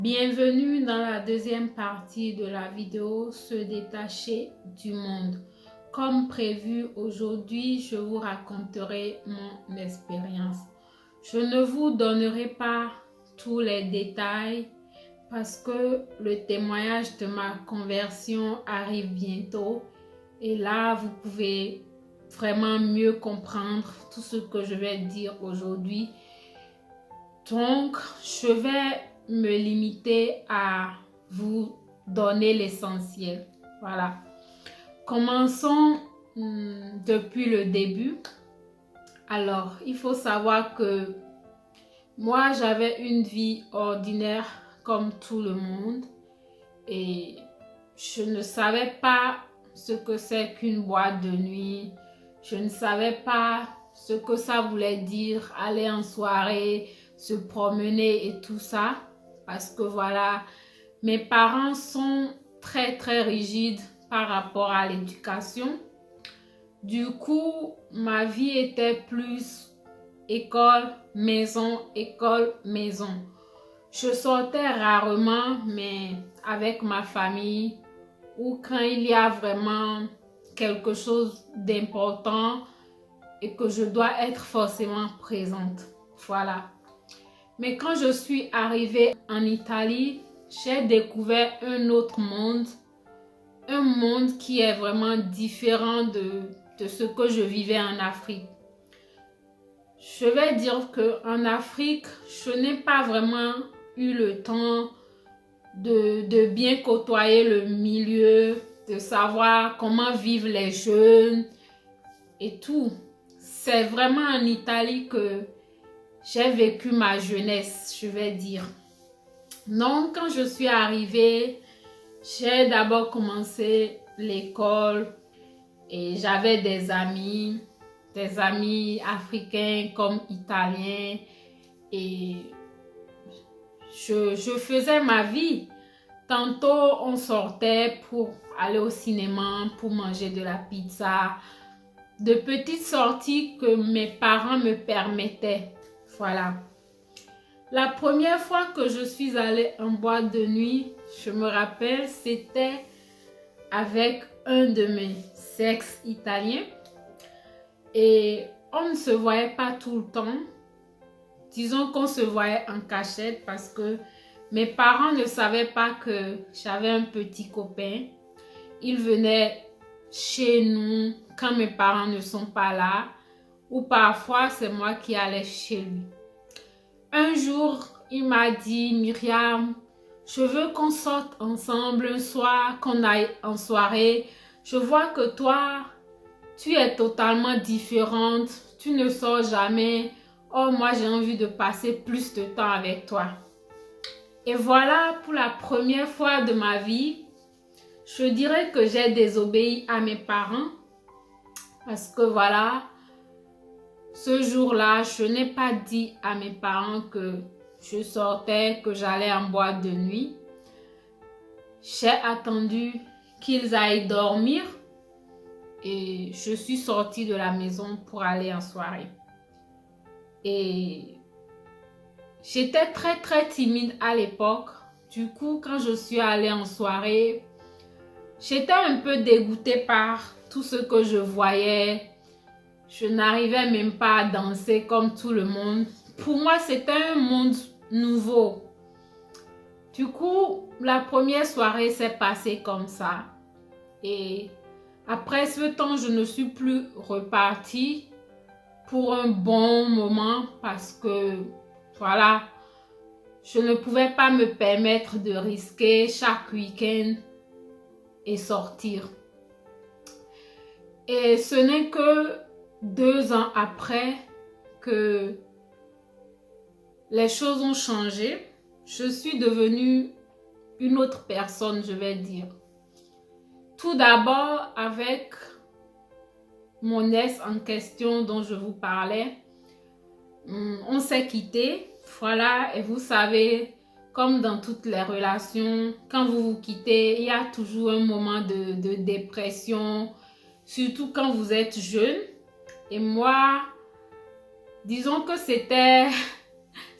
Bienvenue dans la deuxième partie de la vidéo Se détacher du monde. Comme prévu, aujourd'hui, je vous raconterai mon expérience. Je ne vous donnerai pas tous les détails parce que le témoignage de ma conversion arrive bientôt. Et là, vous pouvez vraiment mieux comprendre tout ce que je vais dire aujourd'hui. Donc, je vais me limiter à vous donner l'essentiel. Voilà. Commençons depuis le début. Alors, il faut savoir que moi, j'avais une vie ordinaire comme tout le monde et je ne savais pas ce que c'est qu'une boîte de nuit. Je ne savais pas ce que ça voulait dire aller en soirée, se promener et tout ça. Parce que voilà, mes parents sont très rigides par rapport à l'éducation. Du coup, ma vie était plus école, maison, école, maison. Je sortais rarement, mais avec ma famille ou quand il y a vraiment quelque chose d'important et que je dois être forcément présente. Voilà. Mais quand je suis arrivée en Italie, j'ai découvert un autre monde. Un monde qui est vraiment différent de ce que je vivais en Afrique. Je vais dire qu'en Afrique, je n'ai pas vraiment eu le temps de bien côtoyer le milieu, de savoir comment vivent les jeunes et tout. C'est vraiment en Italie que j'ai vécu ma jeunesse, je vais dire. Donc, quand je suis arrivée, j'ai d'abord commencé l'école et j'avais des amis africains comme italiens et je faisais ma vie. Tantôt, on sortait pour aller au cinéma, pour manger de la pizza, de petites sorties que mes parents me permettaient. Voilà. La première fois que je suis allée en boîte de nuit, je me rappelle, c'était avec un de mes ex-italiens. Et on ne se voyait pas tout le temps. Disons qu'on se voyait en cachette parce que mes parents ne savaient pas que j'avais un petit copain. Il venait chez nous quand mes parents ne sont pas là. Ou parfois, c'est moi qui allais chez lui. Un jour, il m'a dit, Myriam, je veux qu'on sorte ensemble un soir, qu'on aille en soirée. Je vois que toi, tu es totalement différente. Tu ne sors jamais. Oh, moi, j'ai envie de passer plus de temps avec toi. Et voilà, pour la première fois de ma vie, je dirais que j'ai désobéi à mes parents. Parce que voilà, ce jour-là, je n'ai pas dit à mes parents que je sortais, que j'allais en boîte de nuit. J'ai attendu qu'ils aillent dormir et je suis sortie de la maison pour aller en soirée. Et j'étais très timide à l'époque. Du coup, quand je suis allée en soirée, j'étais un peu dégoûtée par tout ce que je voyais. Je n'arrivais même pas à danser comme tout le monde. Pour moi, c'était un monde nouveau. Du coup, la première soirée s'est passée comme ça. Et après ce temps, je ne suis plus repartie pour un bon moment parce que, voilà, je ne pouvais pas me permettre de risquer chaque week-end et sortir. Et ce n'est que 2 ans après que les choses ont changé. Je suis devenue une autre personne, je vais dire. Tout d'abord, avec mon ex en question dont je vous parlais, on s'est quittés. Voilà, et vous savez, comme dans toutes les relations, quand vous vous quittez, il y a toujours un moment de dépression, surtout quand vous êtes jeune. Et moi, disons que c'était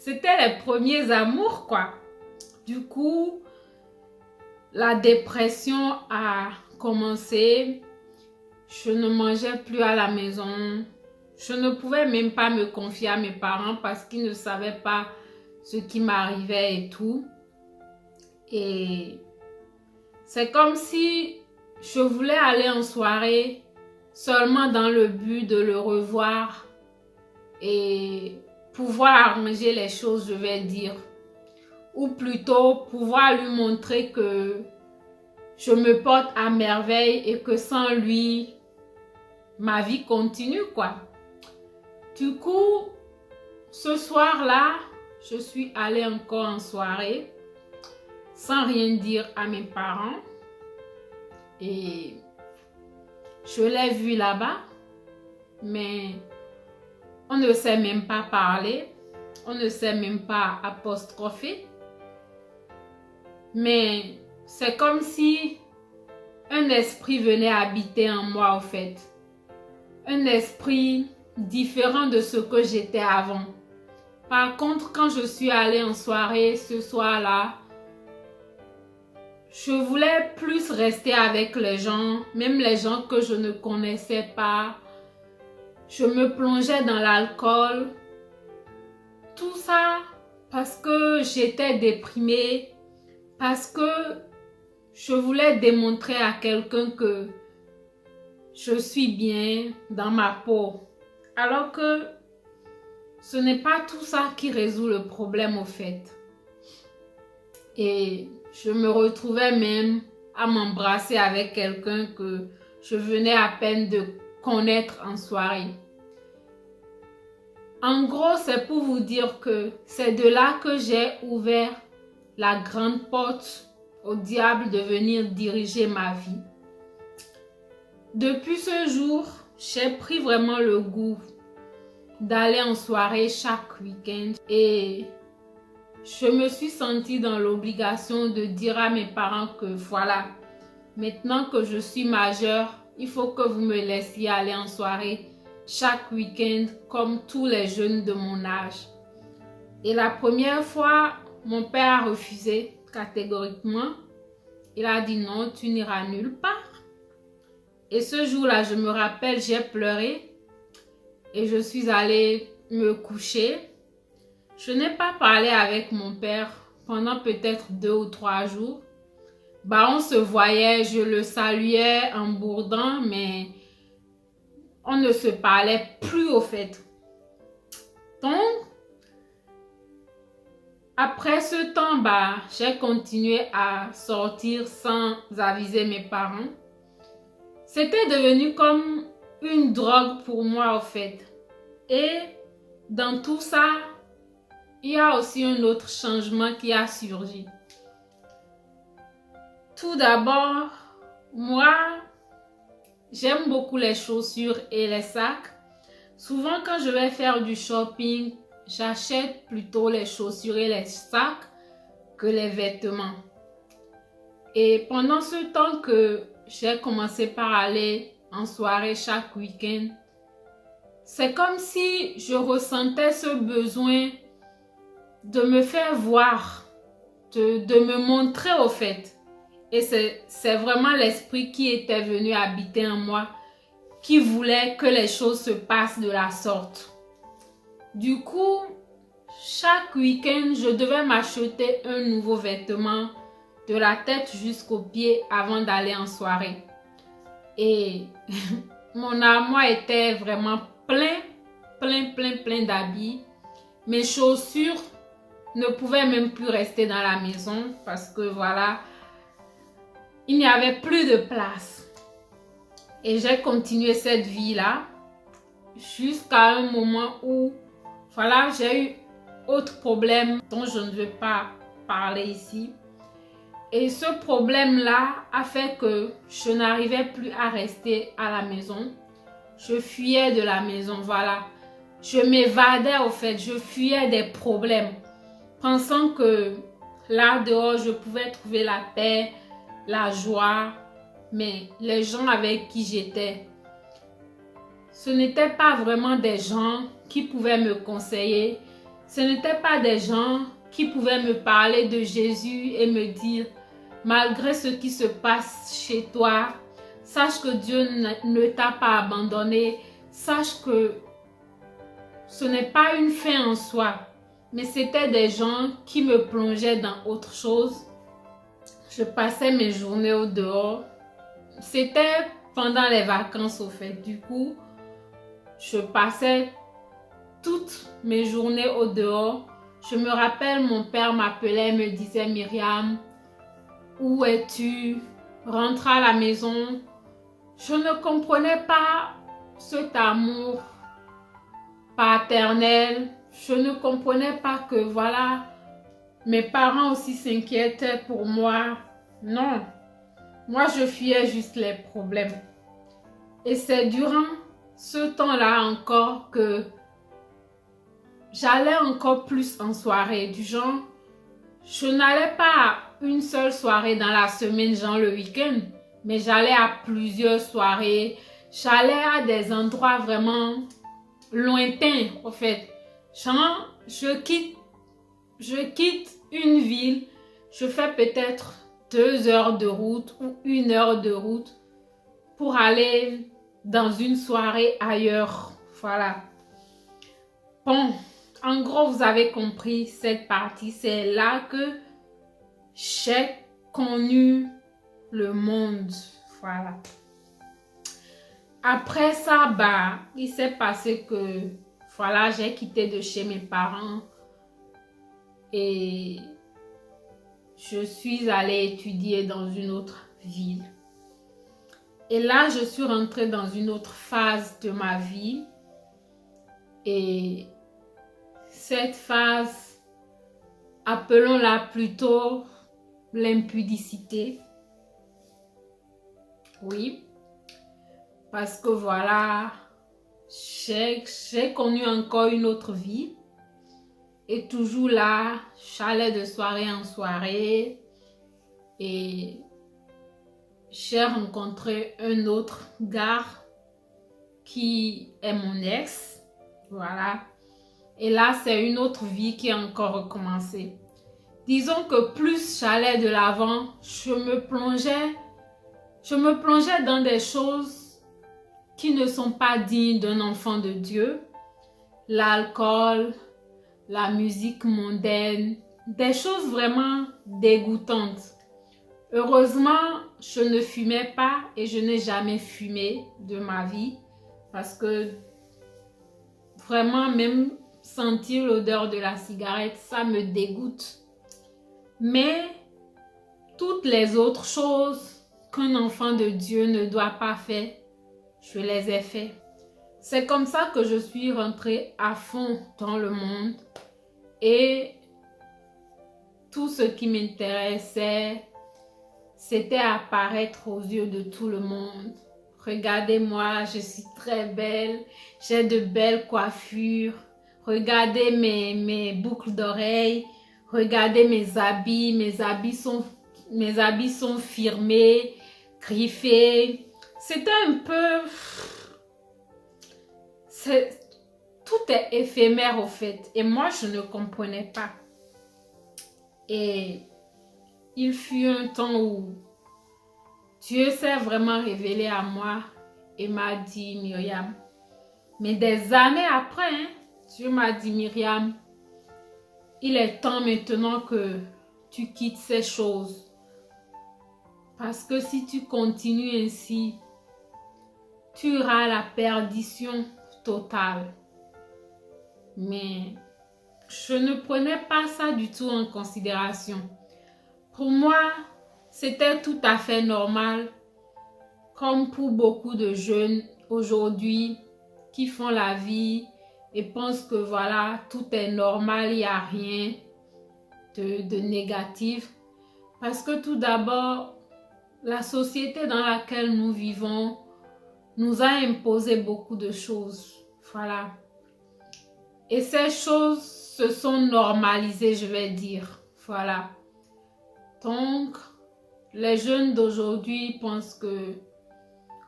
les premiers amours, quoi. Du coup, la dépression a commencé. Je ne mangeais plus à la maison. Je ne pouvais même pas me confier à mes parents parce qu'ils ne savaient pas ce qui m'arrivait et tout. Et c'est comme si je voulais aller en soirée seulement dans le but de le revoir et pouvoir arranger les choses, je vais dire. Ou plutôt pouvoir lui montrer que je me porte à merveille et que sans lui, ma vie continue, quoi. Du coup, ce soir-là, je suis allée encore en soirée sans rien dire à mes parents. Et je l'ai vu là-bas, mais on ne sait même pas parler, on ne sait même pas apostropher. Mais c'est comme si un esprit venait habiter en moi, au fait. Un esprit différent de ce que j'étais avant. Par contre, quand je suis allée en soirée ce soir-là, je voulais plus rester avec les gens, même les gens que je ne connaissais pas. Je me plongeais dans l'alcool. Tout ça parce que j'étais déprimée, parce que je voulais démontrer à quelqu'un que je suis bien dans ma peau. Alors que ce n'est pas tout ça qui résout le problème au fait. Et je me retrouvais même à m'embrasser avec quelqu'un que je venais à peine de connaître en soirée. En gros, c'est pour vous dire que c'est de là que j'ai ouvert la grande porte au diable de venir diriger ma vie. Depuis ce jour, j'ai pris vraiment le goût d'aller en soirée chaque week-end et je me suis sentie dans l'obligation de dire à mes parents que voilà, maintenant que je suis majeure, il faut que vous me laissiez aller en soirée chaque week-end comme tous les jeunes de mon âge. Et la première fois, mon père a refusé catégoriquement. Il a dit non, tu n'iras nulle part. Et ce jour-là, je me rappelle, j'ai pleuré et je suis allée me coucher. Je n'ai pas parlé avec mon père pendant peut-être 2 ou 3 jours. On se voyait, je le saluais en bourdant, mais on ne se parlait plus au fait. Donc, après ce temps, j'ai continué à sortir sans aviser mes parents. C'était devenu comme une drogue pour moi au fait. Et dans tout ça, il y a aussi un autre changement qui a surgi. Tout d'abord, moi, j'aime beaucoup les chaussures et les sacs. Souvent, quand je vais faire du shopping, j'achète plutôt les chaussures et les sacs que les vêtements. Et pendant ce temps que j'ai commencé par aller en soirée chaque week-end, c'est comme si je ressentais ce besoin de me faire voir, de me montrer au fait. Et c'est vraiment l'esprit qui était venu habiter en moi, qui voulait que les choses se passent de la sorte. Du coup, chaque week-end, je devais m'acheter un nouveau vêtement de la tête jusqu'aux pieds avant d'aller en soirée. Et mon armoire était vraiment plein d'habits. Mes chaussures ne pouvaient même plus rester dans la maison parce que voilà, il n'y avait plus de place. Et j'ai continué cette vie-là jusqu'à un moment où, voilà, j'ai eu autre problème dont je ne veux pas parler ici. Et ce problème-là a fait que je n'arrivais plus à rester à la maison. Je fuyais de la maison, voilà. Je m'évadais au fait, je fuyais des problèmes, pensant que là dehors, je pouvais trouver la paix, la joie. Mais les gens avec qui j'étais, ce n'étaient pas vraiment des gens qui pouvaient me conseiller. Ce n'étaient pas des gens qui pouvait me parler de Jésus et me dire, malgré ce qui se passe chez toi, sache que Dieu ne t'a pas abandonné, sache que ce n'est pas une fin en soi, mais c'était des gens qui me plongeaient dans autre chose. Je passais mes journées au dehors. C'était pendant les vacances au fait. Du coup, je passais toutes mes journées au dehors. Je me rappelle, mon père m'appelait, me disait, Myriam, où es-tu? Rentre à la maison. Je ne comprenais pas cet amour paternel. Je ne comprenais pas que voilà, mes parents aussi s'inquiétaient pour moi. Non, moi je fuyais juste les problèmes. Et c'est durant ce temps-là encore que j'allais encore plus en soirée. Du genre, je n'allais pas à une seule soirée dans la semaine, genre le week-end, mais j'allais à plusieurs soirées. J'allais à des endroits vraiment lointains, en fait. Genre, je quitte une ville, je fais peut-être 2 heures de route ou 1 heure de route pour aller dans une soirée ailleurs. Voilà. Bon, en gros, vous avez compris cette partie. C'est là que j'ai connu le monde. Voilà. Après ça, il s'est passé que, voilà, j'ai quitté de chez mes parents et je suis allée étudier dans une autre ville. Et là, je suis rentrée dans une autre phase de ma vie. Et cette phase, appelons-la plutôt l'impudicité. Oui. Parce que voilà, j'ai connu encore une autre vie. Et toujours là, j'allais de soirée en soirée. Et j'ai rencontré un autre gars qui est mon ex. Voilà. Et là, c'est une autre vie qui a encore recommencé. Disons que plus j'allais de l'avant, je me plongeais dans des choses qui ne sont pas dignes d'un enfant de Dieu. L'alcool, la musique mondaine, des choses vraiment dégoûtantes. Heureusement, je ne fumais pas et je n'ai jamais fumé de ma vie parce que vraiment, même sentir l'odeur de la cigarette, ça me dégoûte. Mais toutes les autres choses qu'un enfant de Dieu ne doit pas faire, je les ai fait. C'est comme ça que je suis rentrée à fond dans le monde et tout ce qui m'intéressait, c'était apparaître aux yeux de tout le monde. Regardez-moi, je suis très belle, j'ai de belles coiffures. Regardez mes boucles d'oreilles, regardez mes habits sont firmés, griffés. C'était un peu... Tout est éphémère au fait. Et moi, je ne comprenais pas. Et il fut un temps où Dieu s'est vraiment révélé à moi et m'a dit, Myriam, mais des années après, Dieu m'a dit, Myriam, il est temps maintenant que tu quittes ces choses. Parce que si tu continues ainsi, tu auras la perdition totale. Mais je ne prenais pas ça du tout en considération. Pour moi, c'était tout à fait normal, comme pour beaucoup de jeunes aujourd'hui qui font la vie et pensent que voilà, tout est normal, il n'y a rien de négatif. Parce que tout d'abord, la société dans laquelle nous vivons nous a imposé beaucoup de choses. Voilà. Et ces choses se sont normalisées, je vais dire. Voilà. Donc, les jeunes d'aujourd'hui pensent que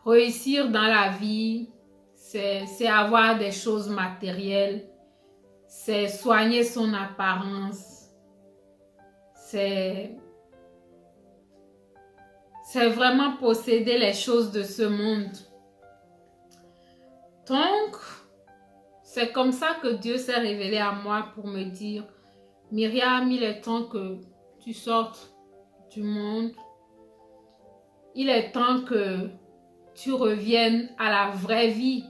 réussir dans la vie, c'est avoir des choses matérielles, c'est soigner son apparence, c'est vraiment posséder les choses de ce monde. Donc, c'est comme ça que Dieu s'est révélé à moi pour me dire, Myriam, il est temps que tu sortes du monde. Il est temps que tu reviennes à la vraie vie,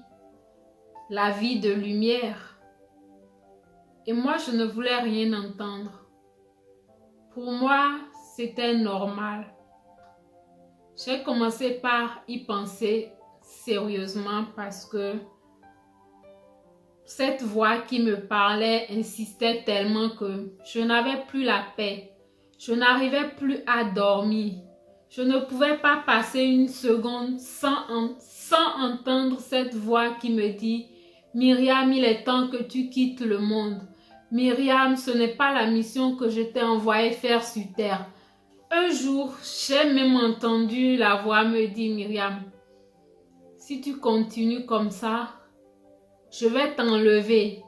la vie de lumière. Et moi, je ne voulais rien entendre. Pour moi, c'était normal. J'ai commencé par y penser sérieusement parce que cette voix qui me parlait insistait tellement que je n'avais plus la paix. Je n'arrivais plus à dormir. Je ne pouvais pas passer une seconde sans entendre cette voix qui me dit « Myriam, il est temps que tu quittes le monde. Myriam, ce n'est pas la mission que je t'ai envoyé faire sur terre. » Un jour, j'ai même entendu la voix me dire « Myriam, si tu continues comme ça, je vais t'enlever. »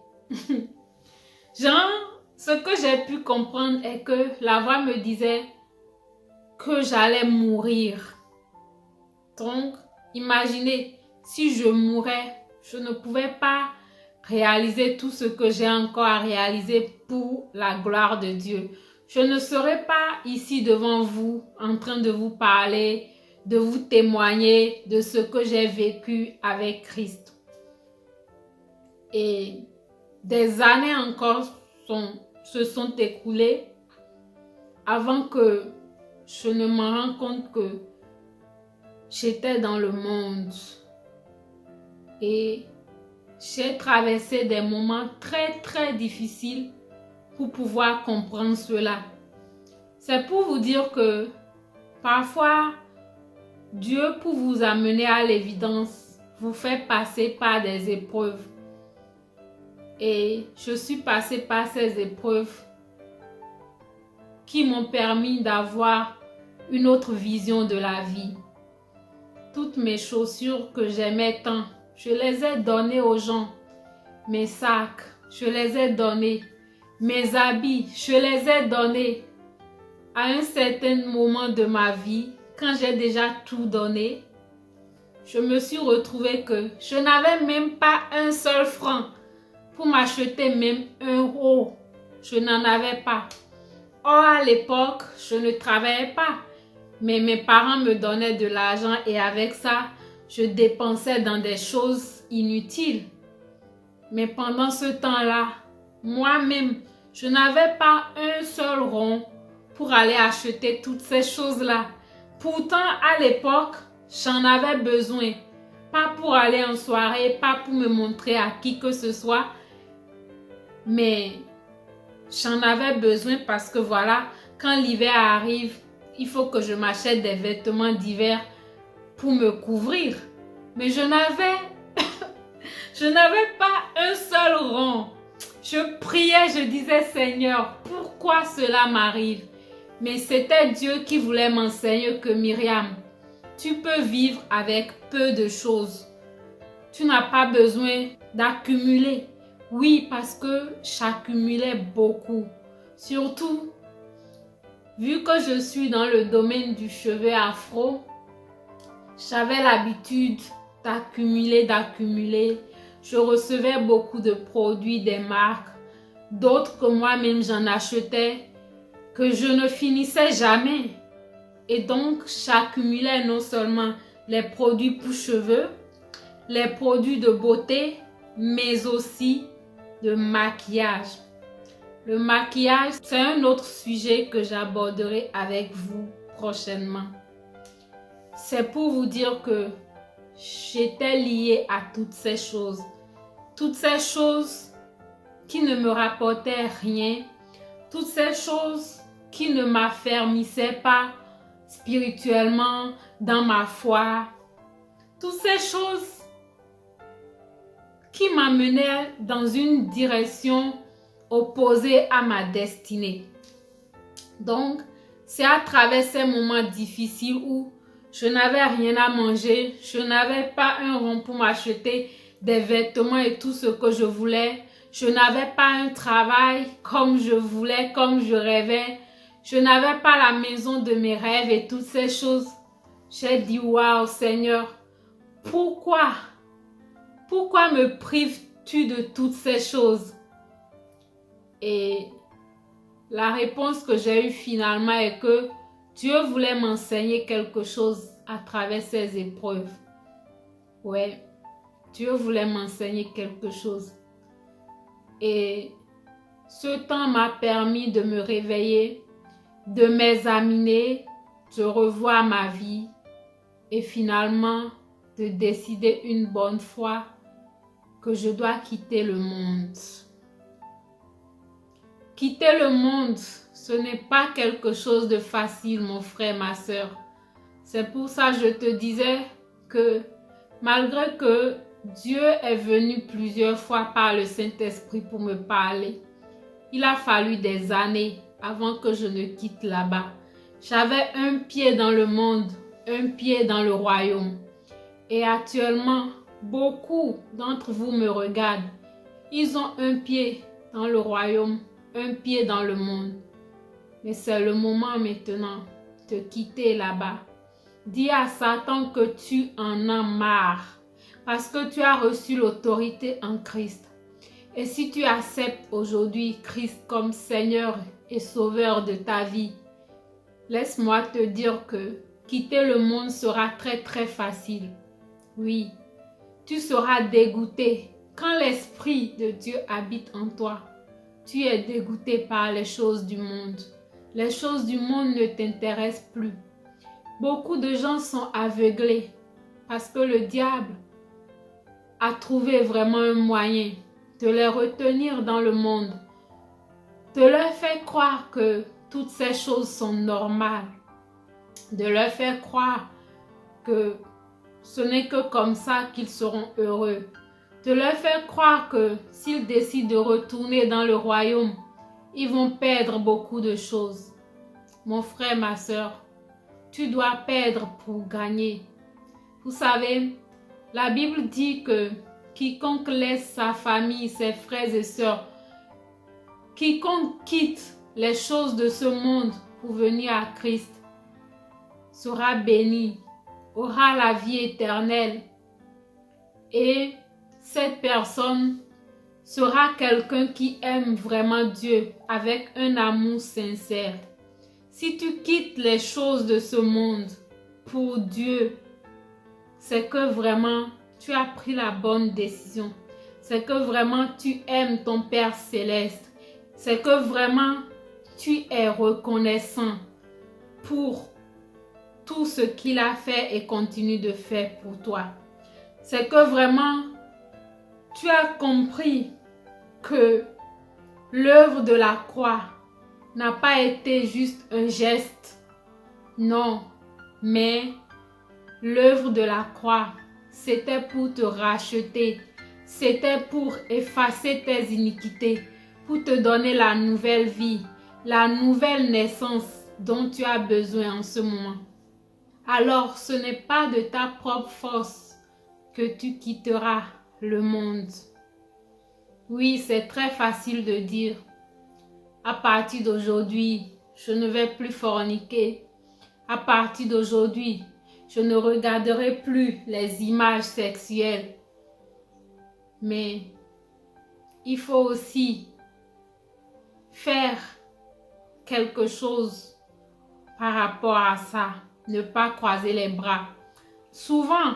Genre, ce que j'ai pu comprendre est que la voix me disait que j'allais mourir. Donc, imaginez, si je mourais, je ne pouvais pas réaliser tout ce que j'ai encore à réaliser pour la gloire de Dieu. Je ne serais pas ici devant vous, en train de vous parler, de vous témoigner de ce que j'ai vécu avec Christ. Et des années encore se sont écoulées avant que je ne me rende compte que j'étais dans le monde. Et j'ai traversé des moments très très difficiles pour pouvoir comprendre cela. C'est pour vous dire que parfois, Dieu, pour vous amener à l'évidence, vous fait passer par des épreuves. Et je suis passée par ces épreuves qui m'ont permis d'avoir une autre vision de la vie. Toutes mes chaussures que j'aimais tant, je les ai données aux gens. Mes sacs, je les ai donnés. Mes habits, je les ai donnés. À un certain moment de ma vie, quand j'ai déjà tout donné, je me suis retrouvée que je n'avais même pas un seul franc pour m'acheter même un haut. Je n'en avais pas. Or, à l'époque, je ne travaillais pas. Mais mes parents me donnaient de l'argent et avec ça, je dépensais dans des choses inutiles. Mais pendant ce temps-là, moi-même, je n'avais pas un seul rond pour aller acheter toutes ces choses-là. Pourtant, à l'époque, j'en avais besoin. Pas pour aller en soirée, pas pour me montrer à qui que ce soit. Mais j'en avais besoin parce que voilà, quand l'hiver arrive, il faut que je m'achète des vêtements d'hiver pour me couvrir. Mais je n'avais pas un seul rond. Je priais, je disais, Seigneur, pourquoi cela m'arrive? Mais c'était Dieu qui voulait m'enseigner que Myriam, tu peux vivre avec peu de choses. Tu n'as pas besoin d'accumuler. Oui, parce que j'accumulais beaucoup. Surtout, vu que je suis dans le domaine du cheveu afro, j'avais l'habitude d'accumuler. Je recevais beaucoup de produits des marques, d'autres que moi-même j'en achetais, que je ne finissais jamais. Et donc, j'accumulais non seulement les produits pour cheveux, les produits de beauté, mais aussi de maquillage. Le maquillage, c'est un autre sujet que j'aborderai avec vous prochainement. C'est pour vous dire que j'étais liée à toutes ces choses. Toutes ces choses qui ne me rapportaient rien. Toutes ces choses qui ne m'affermissaient pas spirituellement dans ma foi. Toutes ces choses qui m'amenaient dans une direction opposée à ma destinée. Donc, c'est à travers ces moments difficiles où je n'avais rien à manger, je n'avais pas un rond pour m'acheter des vêtements et tout ce que je voulais. Je n'avais pas un travail comme je voulais, comme je rêvais. Je n'avais pas la maison de mes rêves et toutes ces choses. J'ai dit, waouh Seigneur, pourquoi me prives-tu de toutes ces choses? Et la réponse que j'ai eue finalement est que Dieu voulait m'enseigner quelque chose à travers ces épreuves. Ouais, Dieu voulait m'enseigner quelque chose. Et ce temps m'a permis de me réveiller, de m'examiner, de revoir ma vie et finalement de décider une bonne fois que je dois quitter le monde. Quitter le monde, ce n'est pas quelque chose de facile, mon frère, ma soeur. C'est pour ça que je te disais que malgré que Dieu est venu plusieurs fois par le Saint-Esprit pour me parler, il a fallu des années avant que je ne quitte là-bas. J'avais un pied dans le monde, un pied dans le royaume. Et actuellement, beaucoup d'entre vous me regardent. Ils ont un pied dans le royaume, un pied dans le monde. Mais c'est le moment maintenant de quitter là-bas. Dis à Satan que tu en as marre parce que tu as reçu l'autorité en Christ. Et si tu acceptes aujourd'hui Christ comme Seigneur et Sauveur de ta vie, laisse-moi te dire que quitter le monde sera très très facile. Oui, tu seras dégoûté. Quand l'Esprit de Dieu habite en toi, tu es dégoûté par les choses du monde. Les choses du monde ne t'intéressent plus. Beaucoup de gens sont aveuglés parce que le diable a trouvé vraiment un moyen de les retenir dans le monde, de leur faire croire que toutes ces choses sont normales, de leur faire croire que ce n'est que comme ça qu'ils seront heureux, de leur faire croire que s'ils décident de retourner dans le royaume, ils vont perdre beaucoup de choses. Mon frère, ma soeur, tu dois perdre pour gagner. Vous savez, la Bible dit que quiconque laisse sa famille, ses frères et sœurs, quiconque quitte les choses de ce monde pour venir à Christ, sera béni, aura la vie éternelle. Et cette personne sera quelqu'un qui aime vraiment Dieu avec un amour sincère. Si tu quittes les choses de ce monde pour Dieu, c'est que vraiment tu as pris la bonne décision. C'est que vraiment tu aimes ton Père Céleste. C'est que vraiment tu es reconnaissant pour tout ce qu'il a fait et continue de faire pour toi. C'est que vraiment tu as compris que l'œuvre de la croix n'a pas été juste un geste. Non, mais l'œuvre de la croix, c'était pour te racheter. C'était pour effacer tes iniquités, pour te donner la nouvelle vie, la nouvelle naissance dont tu as besoin en ce moment. Alors, ce n'est pas de ta propre force que tu quitteras le monde. Oui, c'est très facile de dire, à partir d'aujourd'hui, je ne vais plus forniquer. À partir d'aujourd'hui, je ne regarderai plus les images sexuelles. Mais il faut aussi faire quelque chose par rapport à ça. Ne pas croiser les bras. Souvent,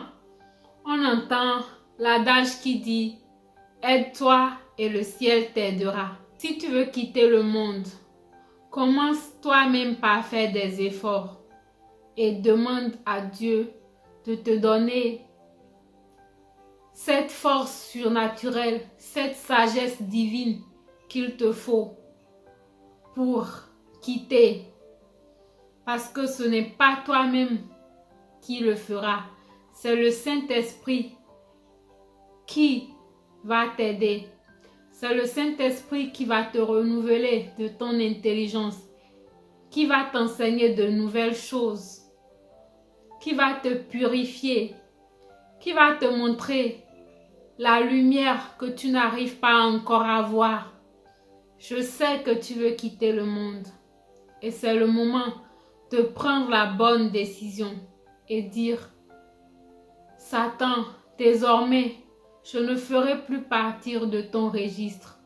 on entend l'adage qui dit « Aide-toi et le ciel t'aidera ». Si tu veux quitter le monde, commence toi-même par faire des efforts et demande à Dieu de te donner cette force surnaturelle, cette sagesse divine qu'il te faut pour quitter. Parce que ce n'est pas toi-même qui le fera, c'est le Saint-Esprit qui va t'aider. C'est le Saint-Esprit qui va te renouveler de ton intelligence, qui va t'enseigner de nouvelles choses, qui va te purifier, qui va te montrer la lumière que tu n'arrives pas encore à voir. Je sais que tu veux quitter le monde. Et c'est le moment de prendre la bonne décision et dire, Satan, désormais, je ne ferai plus partir de ton registre.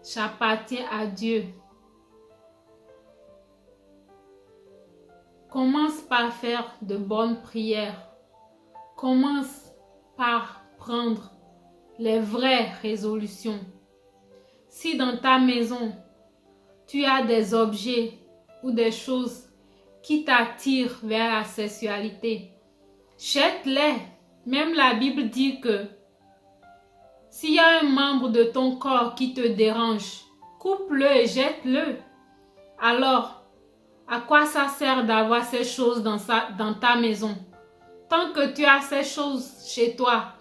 J'appartiens à Dieu. Commence par faire de bonnes prières. Commence par prendre les vraies résolutions. Si dans ta maison, tu as des objets ou des choses qui t'attirent vers la sexualité, jette-les. Même la Bible dit que s'il y a un membre de ton corps qui te dérange, coupe-le et jette-le. Alors, à quoi ça sert d'avoir ces choses dans ta maison? Tant que tu as ces choses chez toi,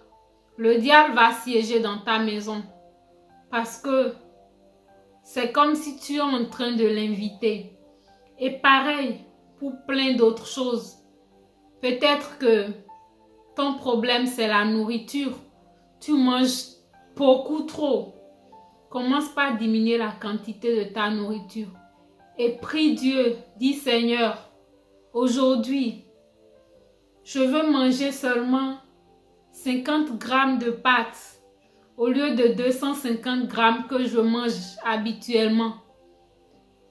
le diable va siéger dans ta maison. Parce que c'est comme si tu es en train de l'inviter. Et pareil pour plein d'autres choses. Peut-être que ton problème, c'est la nourriture. Tu manges beaucoup trop. Commence par diminuer la quantité de ta nourriture. Et prie Dieu, dis Seigneur, aujourd'hui, je veux manger seulement 50 grammes de pâtes au lieu de 250 grammes que je mange habituellement.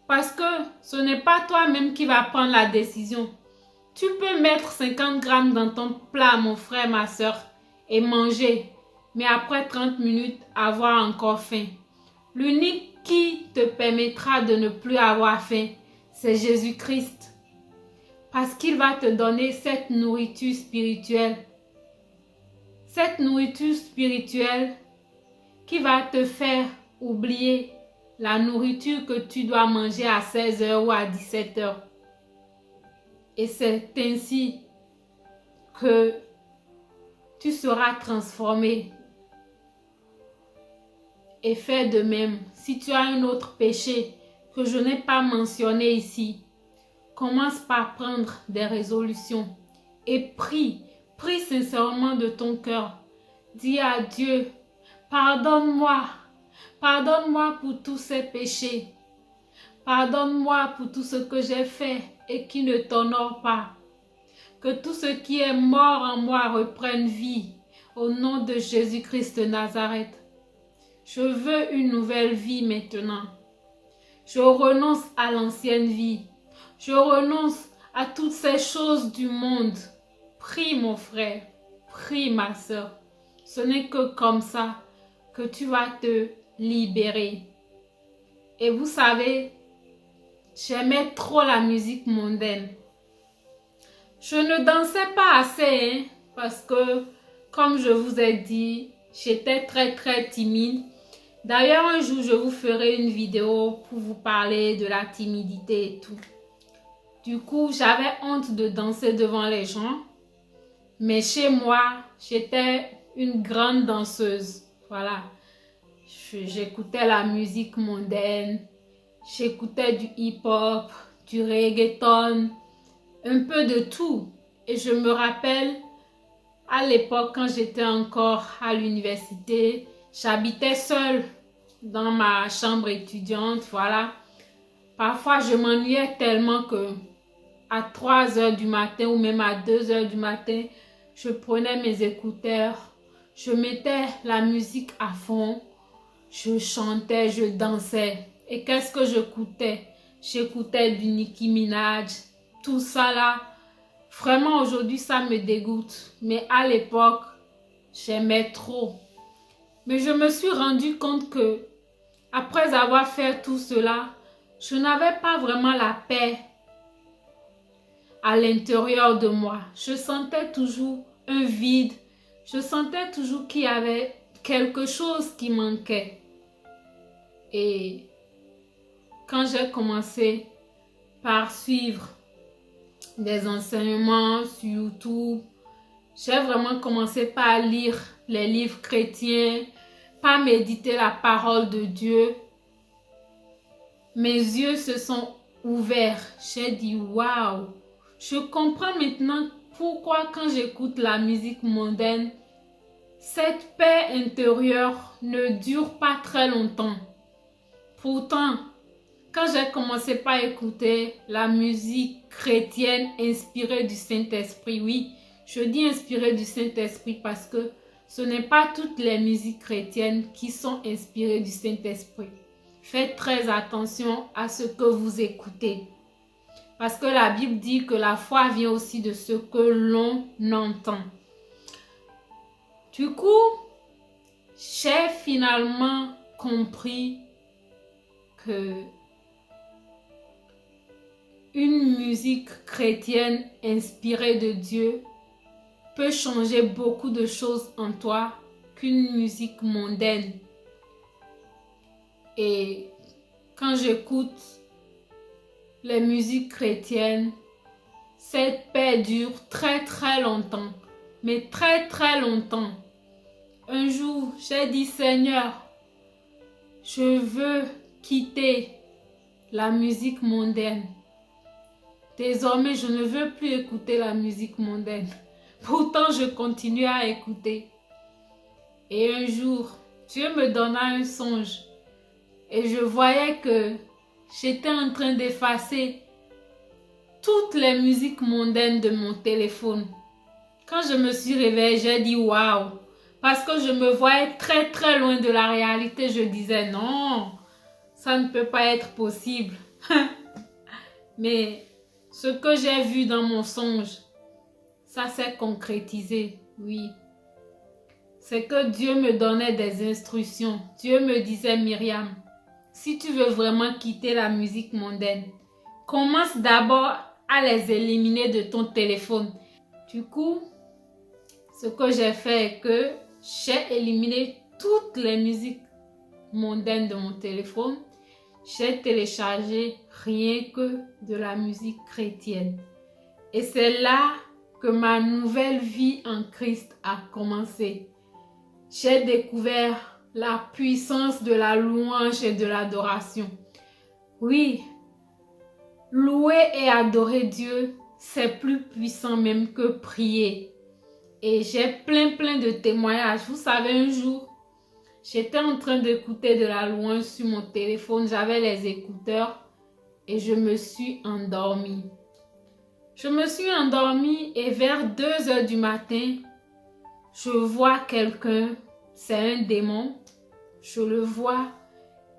Parce que ce n'est pas toi-même qui vas prendre la décision. Tu peux mettre 50 grammes dans ton plat, mon frère, ma soeur, et manger. Mais après 30 minutes, avoir encore faim. L'unique qui te permettra de ne plus avoir faim, c'est Jésus-Christ. Parce qu'il va te donner cette nourriture spirituelle. Cette nourriture spirituelle qui va te faire oublier la nourriture que tu dois manger à 16h ou à 17h. Et c'est ainsi que tu seras transformé. Et fais de même. Si tu as un autre péché que je n'ai pas mentionné ici, commence par prendre des résolutions et prie. Prie sincèrement de ton cœur. Dis à Dieu, pardonne-moi. Pardonne-moi pour tous ces péchés. Pardonne-moi pour tout ce que j'ai fait et qui ne t'honore pas. Que tout ce qui est mort en moi reprenne vie au nom de Jésus-Christ de Nazareth. Je veux une nouvelle vie maintenant. Je renonce à l'ancienne vie. Je renonce à toutes ces choses du monde. Prie mon frère, prie ma soeur. Ce n'est que comme ça que tu vas te libérer. Et vous savez, j'aimais trop la musique mondaine. Je ne dansais pas assez, hein, parce que, comme je vous ai dit, j'étais très timide. D'ailleurs, un jour, je vous ferai une vidéo pour vous parler de la timidité et tout. Du coup, j'avais honte de danser devant les gens. Mais chez moi, j'étais une grande danseuse. Voilà. J'écoutais la musique mondaine. J'écoutais du hip-hop, du reggaeton, un peu de tout. Et je me rappelle, à l'époque, quand j'étais encore à l'université, j'habitais seule dans ma chambre étudiante, voilà. Parfois, je m'ennuyais tellement que à 3h du matin ou même à 2h du matin, je prenais mes écouteurs, je mettais la musique à fond, je chantais, je dansais. Et qu'est-ce que j'écoutais? J'écoutais du Nicki Minaj, tout ça là. Vraiment, aujourd'hui, ça me dégoûte. Mais à l'époque, j'aimais trop. Mais je me suis rendu compte que, après avoir fait tout cela, je n'avais pas vraiment la paix à l'intérieur de moi. Je sentais toujours un vide. Je sentais toujours qu'il y avait quelque chose qui manquait. Et quand j'ai commencé par suivre des enseignements sur YouTube, j'ai vraiment commencé par lire les livres chrétiens, par méditer la parole de Dieu. Mes yeux se sont ouverts. J'ai dit waouh! Je comprends maintenant pourquoi quand j'écoute la musique mondaine, cette paix intérieure ne dure pas très longtemps. Pourtant, quand j'ai commencé par écouter la musique chrétienne inspirée du Saint-Esprit, oui, je dis inspirée du Saint-Esprit parce que ce n'est pas toutes les musiques chrétiennes qui sont inspirées du Saint-Esprit. Faites très attention à ce que vous écoutez. Parce que la Bible dit que la foi vient aussi de ce que l'on entend. Du coup, j'ai finalement compris que une musique chrétienne inspirée de Dieu peut changer beaucoup de choses en toi qu'une musique mondaine. Et quand j'écoute les musiques chrétiennes, cette paix dure très très longtemps, mais très très longtemps. Un jour, j'ai dit, Seigneur, je veux quitter la musique mondaine. Désormais, je ne veux plus écouter la musique mondaine. Pourtant, je continue à écouter. Et un jour, Dieu me donna un songe. Et je voyais que j'étais en train d'effacer toutes les musiques mondaines de mon téléphone. Quand je me suis réveillée, j'ai dit waouh. Parce que je me voyais très très loin de la réalité. Je disais non, ça ne peut pas être possible. Mais ce que j'ai vu dans mon songe, ça s'est concrétisé, oui. C'est que Dieu me donnait des instructions. Dieu me disait, Myriam, si tu veux vraiment quitter la musique mondaine, commence d'abord à les éliminer de ton téléphone. Du coup, ce que j'ai fait est que j'ai éliminé toutes les musiques mondaines de mon téléphone. J'ai téléchargé rien que de la musique chrétienne. Et c'est là que ma nouvelle vie en Christ a commencé. J'ai découvert la puissance de la louange et de l'adoration. Oui, louer et adorer Dieu, c'est plus puissant même que prier. Et j'ai plein de témoignages. Vous savez, un jour, j'étais en train d'écouter de la louange sur mon téléphone. J'avais les écouteurs et je me suis endormie. Je me suis endormie et vers 2 heures du matin, je vois quelqu'un, c'est un démon. Je le vois,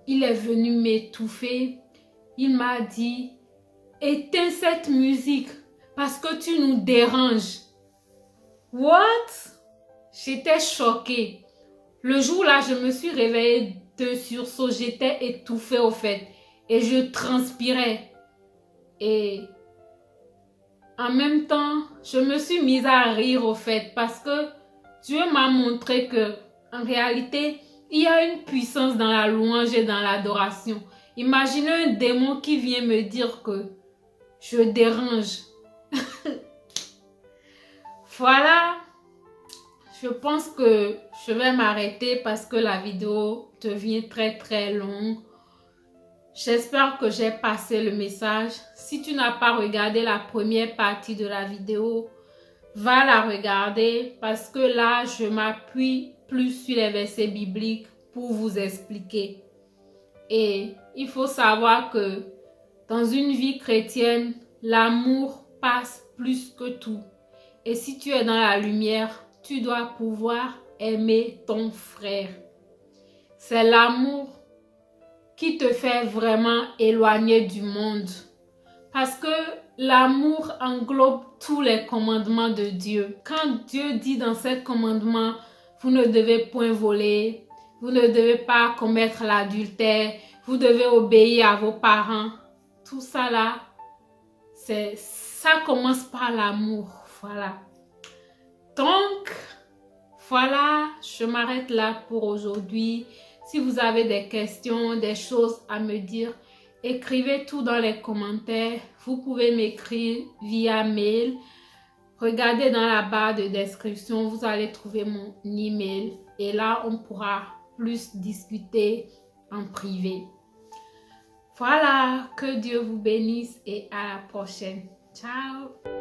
il est venu m'étouffer. Il m'a dit, éteins cette musique parce que tu nous déranges. What? J'étais choquée. Le jour-là, je me suis réveillée de sursaut. J'étais étouffée au fait. Et je transpirais. Et en même temps, je me suis mise à rire au fait. Parce que Dieu m'a montré que, en réalité, il y a une puissance dans la louange et dans l'adoration. Imaginez un démon qui vient me dire que je dérange. Voilà. Je pense que je vais m'arrêter parce que la vidéo devient très longue. J'espère que j'ai passé le message. Si tu n'as pas regardé la première partie de la vidéo, va la regarder parce que là, je m'appuie plus sur les versets bibliques pour vous expliquer. Et il faut savoir que dans une vie chrétienne, l'amour passe plus que tout. Et si tu es dans la lumière, tu dois pouvoir aimer ton frère. C'est l'amour qui te fait vraiment éloigner du monde. Parce que l'amour englobe tous les commandements de Dieu. Quand Dieu dit dans ses commandements, vous ne devez point voler, vous ne devez pas commettre l'adultère, vous devez obéir à vos parents. Tout ça là, ça commence par l'amour. Voilà. Donc, voilà, je m'arrête là pour aujourd'hui. Si vous avez des questions, des choses à me dire, écrivez tout dans les commentaires. Vous pouvez m'écrire via mail. Regardez dans la barre de description, vous allez trouver mon email. Et là, on pourra plus discuter en privé. Voilà, que Dieu vous bénisse et à la prochaine. Ciao!